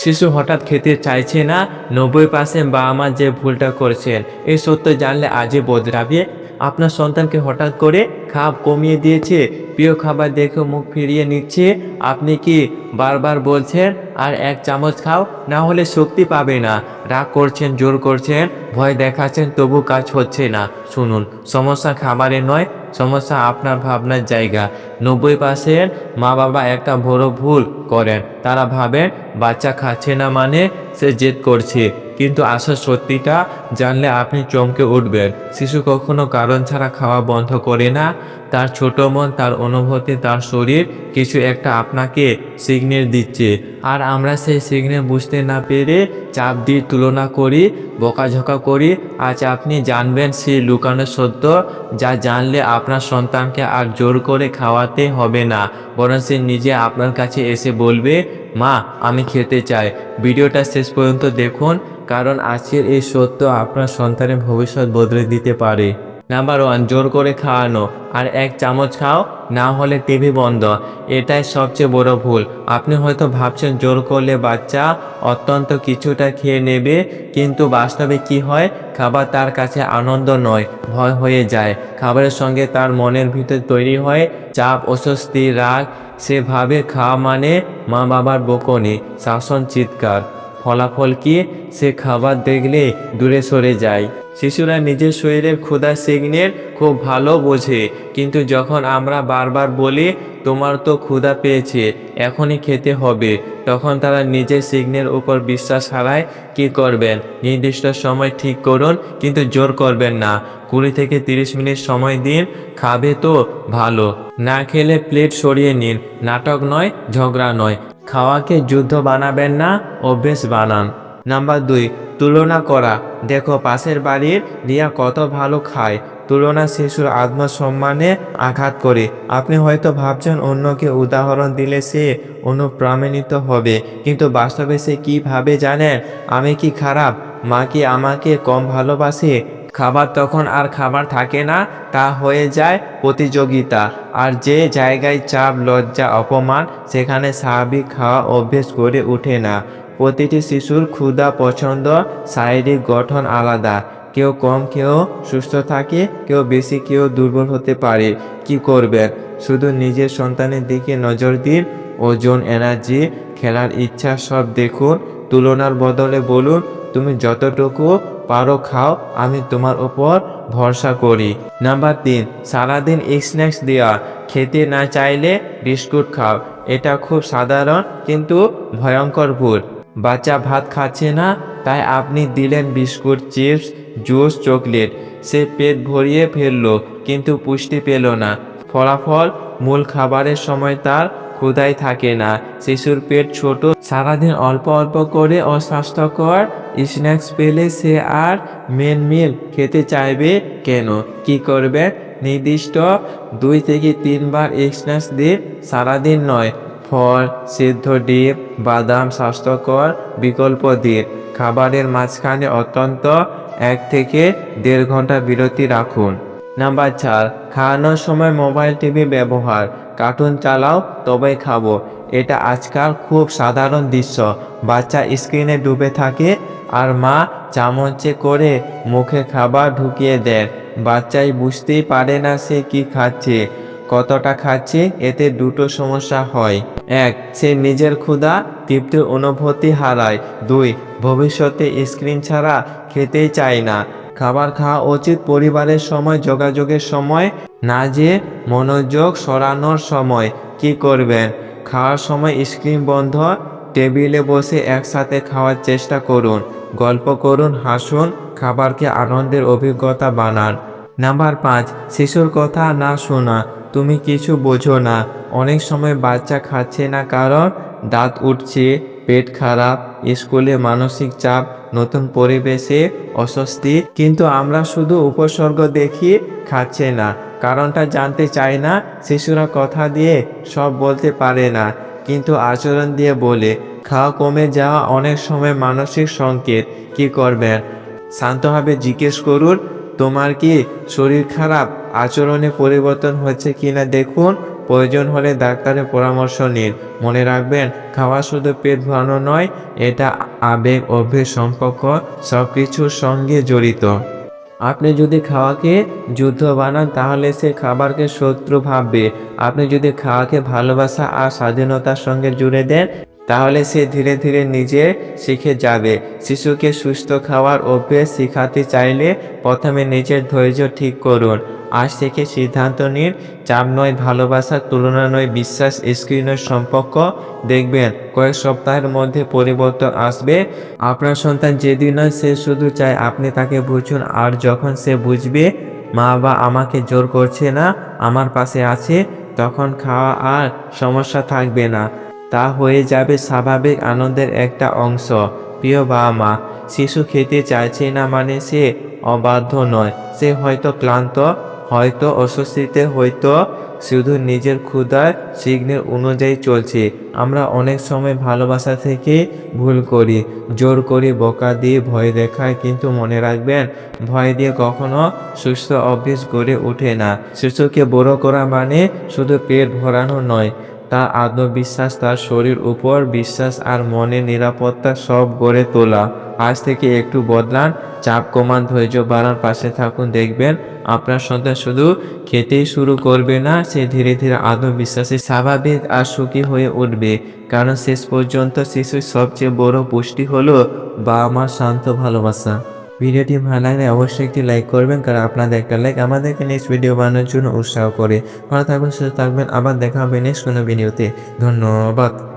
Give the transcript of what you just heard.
শিশু হঠাৎ খেতে চাইছে না, 90% বাবা মা যে ভুলটা করছেন এই সত্য জানলে আজই বদলাবে। আপনার সন্তানকে হঠাৎ করে খাপ কমিয়ে দিয়েছে, প্রিয় খাবার দেখে মুখ ফিরিয়ে নিচ্ছে, আপনি কি বারবার বলছেন আর 1 চামচ খাও, না হলে শক্তি পাবে না, রাগ করছেন, জোর করছেন, ভয় দেখাচ্ছেন, তবু কাজ হচ্ছে না। শুনুন, সমস্যা খাবারে নয়, সমস্যা আপনার ভাবনার জায়গা। 90% মা বাবা একটা বড় ভুল করেন, তারা ভাবেন বাচ্চা খাচ্ছে না মানে সে জেদ করছে, কিন্তু আসল সত্যিটা জানলে আপনি চমকে উঠবেন। শিশু কখনো কারণ ছাড়া খাওয়া বন্ধ করে না, তার ছোট মন, তার অনুভূতি, তার শরীর কিছু একটা আপনাকে সিগন্যাল দিচ্ছে, আর আমরা সেই সিগন্যাল বুঝতে না পেরে চাপ দিয়ে তুলনা করি, বকাঝকা করি। আজ আপনি জানবেন সেই লুকানো সত্য, যা জানলে আপনার সন্তানকে আর জোর করে খাওয়াতে হবে না, বরং সে নিজে আপনার কাছে এসে বলবে, মা আমি খেতে চাই। ভিডিওটা শেষ পর্যন্ত দেখুন, কারণ আজকের এই সত্য আপনার সন্তানের ভবিষ্যৎ বদলে দিতে পারে। নাম্বার 1, জোর করে খাওয়ানো। আর 1 চামচ খাও, না হলে টিভি বন্ধ। এটাই সবচেয়ে বড় ভুল। আপনি হয়তো ভাবছেন জোর করলে বাচ্চা অত্যন্ত কিছুটা খেয়ে নেবে, কিন্তু বাস্তবে কি হয়? খাবার তার কাছে আনন্দ নয়, ভয় হয়ে যায়। খাবারের সঙ্গে তার মনের ভিতর তৈরি হয় চাপ, অস্বস্তি, রাগ। সে ভাবে খাওয়া মানে মা বাবার বকুনি, শাসন, চিৎকার। ফলাফল কি? সে খাবার দেখলে দূরে সরে যায়। শিশুরা নিজের শরীরের ক্ষুধার সিগন্যাল খুব ভালো বোঝে, কিন্তু যখন আমরা বারবার বলি তোমার তো ক্ষুধা পেয়েছে, এখনই খেতে হবে, তখন তারা নিজের সিগন্যাল উপর বিশ্বাস হারায়। কি করবেন? নির্দিষ্ট সময় ঠিক করুন, কিন্তু জোর করবেন না। 20 থেকে 30 মিনিট সময় দিন, খাবে তো ভালো, না খেলে প্লেট সরিয়ে নিন। নাটক নয়, ঝগড়া নয়। খাওয়াকে যুদ্ধ বানাবেন না, অভ্যেস বানান। নাম্বার 2, তুলনা করা। দেখো পাশের বাড়ির রিয়া কত ভালো খায়। তুলনা শিশুর আত্মসম্মানে আঘাত করে। আপনি হয়তো ভাবছেন অন্যকে উদাহরণ দিলে সে অনুপ্রাণিত হবে, কিন্তু বাস্তবে সে কী ভাবে জানেন? আমি কি খারাপ? মা কি আমাকে কম ভালোবাসে? খাবার তখন আর খাবার থাকে না, তা হয়ে যায় প্রতিযোগিতা। আর যে জায়গায় চাপ, লজ্জা, অপমান, সেখানে স্বাভাবিক খাওয়া অভ্যেস গড়ে ওঠে না। প্রতিটি শিশুর ক্ষুধা, পছন্দ, শারীরিক গঠন আলাদা। কেউ কম, কেউ সুস্থ থাকে, কেউ বেশি, কেউ দুর্বল হতে পারে। কি করবেন? শুধু নিজের সন্তানের দিকে নজর দিন। ওজন, এনার্জি, খেলার ইচ্ছা সব দেখুন। তুলনার বদলে বলুন, তুমি যতটুকু পারো খাও, আমি তোমার উপর ভরসা করি। নাম্বার 3, সারাদিন স্ন্যাক্স দেওয়া। খেতে না চাইলে বিস্কুট খাও। এটা খুব সাধারণ কিন্তু ভয়ঙ্কর ভুল। বাচ্চা ভাত খাচ্ছে না, তাই আপনি দিলেন বিস্কুট, চিপস, জুস, চকলেট। সে পেট ভরিয়ে ফেললো, কিন্তু পুষ্টি পেল না। ফলাফল, মূল খাবারের সময় তার ক্ষুধাই থাকে না। শিশুর পেট ছোট, সারাদিন অল্প অল্প করে অস্বাস্থ্যকর স্ন্যাক্স পেলে সে আর মেন মিল খেতে চাইবে কেন? কি করবে? নির্দিষ্ট 2 থেকে 3 বার স্ন্যাক্স দিন, সারাদিন নয়। ফল, সিদ্ধ ডিম, বাদাম, স্বাস্থ্যকর বিকল্প দিন। খাবারের মাঝখানে অত্যন্ত 1 থেকে 1.5 ঘন্টা বিরতি রাখুন। নাম্বার 4, খাওয়ানোর সময় মোবাইল, টিভি ব্যবহার। কার্টুন চালাও, তবেই খাবো। এটা আজকাল খুব সাধারণ দৃশ্য। বাচ্চা স্ক্রিনে ডুবে থাকে আর মা চামচে করে মুখে খাবার ঢুকিয়ে দেন। বাচ্চাই বুঝতেই পারে না সে কি খাচ্ছে, কতটা খাচ্ছে। এতে দুটো সমস্যা হয়। 1, সে নিজের ক্ষুধা, তৃপ্তির অনুভূতি হারায়। 2, ভবিষ্যতে স্ক্রিন ছাড়া খেতেই চায় না। খাবার খাওয়া উচিত পরিবারের সময়, যোগাযোগের সময়, না যে মনোযোগ সরানোর সময়। কি করবেন? খাওয়ার সময় স্ক্রিন বন্ধ, টেবিলে বসে একসাথে খাওয়ার চেষ্টা করুন। গল্প করুন, হাসুন, খাবারকে আনন্দের অভিজ্ঞতা বানান। নাম্বার 5, শিশুর কথা না শোনা। তুমি কিছু বোঝো না। অনেক সময় বাচ্চা খাচ্ছে না কারণ দাঁত উঠছে, পেট খারাপ, স্কুলে মানসিক চাপ, নতুন পরিবেশে অস্বস্তি, কিন্তু আমরা শুধু উপসর্গ দেখি, খাচ্ছে না কারণটা জানতে চাই না। শিশুরা কথা দিয়ে সব বলতে পারে না, কিন্তু আচরণ দিয়ে বলে। খাওয়া কমে যাওয়া অনেক সময় মানসিক সংকেত। কি করবেন? শান্তভাবে জিজ্ঞেস করুন, তোমার কি শরীর খারাপ? আচরণে পরিবর্তন হচ্ছে কিনা দেখুন। প্রয়োজন হলে ডাক্তারের পরামর্শ নিন। মনে রাখবেন, খাওয়া শুধু পেট ভরানো নয়, এটা আবেগ, অভ্যেস, সম্পর্ক সব কিছুর সঙ্গে জড়িত। আপনি যদি খাওয়াকে যুদ্ধ বানান তাহলে সে খাবারকে শত্রু ভাববে। আপনি যদি খাওয়াকে ভালোবাসা আর স্বাধীনতার সঙ্গে জুড়ে দেন তাহলে সে ধীরে ধীরে নিজে শিখে যাবে। শিশুকে সুস্থ খাওয়ার অভ্যেস শেখাতে চাইলে প্রথমে নিজের ধৈর্য ঠিক করুন। আজ থেকে সিদ্ধান্ত নিন, চাপ নয় ভালোবাসা, তুলনা নয় বিশ্বাস, স্ক্রিনের সম্পর্ক। দেখবেন কয়েক সপ্তাহের মধ্যে পরিবর্তন আসবে। আপনার সন্তান যেদিন নয়, সে শুধু চায় আপনি তাকে বুঝুন। আর যখন সে বুঝবে মা বা আমাকে জোর করছে না, আমার পাশে আছে, তখন খাওয়া আর সমস্যা থাকবে না। তা হয়ে যাবে স্বাভাবিক আনন্দের একটা অংশ। প্রিয় বাবা মা, শিশু খেতে চাইছে না মানে সে অবাধ্য নয়। সে হয়তো ক্লান্ত, হয়তো অস্বস্তিতে, হয়তো শুধু নিজের ক্ষুধার সিগন্যাল অনুযায়ী চলছে। আমরা অনেক সময় ভালোবাসা থেকে ভুল করি, জোর করি, বকা দিয়ে, ভয় দেখায়। কিন্তু মনে রাখবেন, ভয় দিয়ে কখনো সুস্থ অভ্যেস গড়ে ওঠে না। শিশুকে বড় করা মানে শুধু পেট ভরানো নয়, তার আত্মবিশ্বাস, তার শরীর উপর বিশ্বাস আর মনের নিরাপত্তা সব গড়ে তোলা। আজ থেকে একটু বদলান, চাপ কমান, ধৈর্য বাড়ান, পাশে থাকুন। দেখবেন আপনার সন্তান শুধু খেতেই শুরু করবে না, সে ধীরে ধীরে আত্মবিশ্বাসী, স্বাভাবিক আর সুখী হয়ে উঠবে। কারণ শেষ পর্যন্ত শিশুর সবচেয়ে বড় পুষ্টি হলো বাবা মার শান্ত ভালোবাসা। ভিডিওটি ভালো লাগলে অবশ্যই একটি লাইক করবেন, কারণ আপনাদের একটা লাইক আমাদেরকে নেক্সট ভিডিও বানানোর জন্য উৎসাহ করে। ভালো থাকবেন, সুস্থ থাকবেন, আবার দেখা হবে নেক্সট কোনো ভিডিওতে। ধন্যবাদ।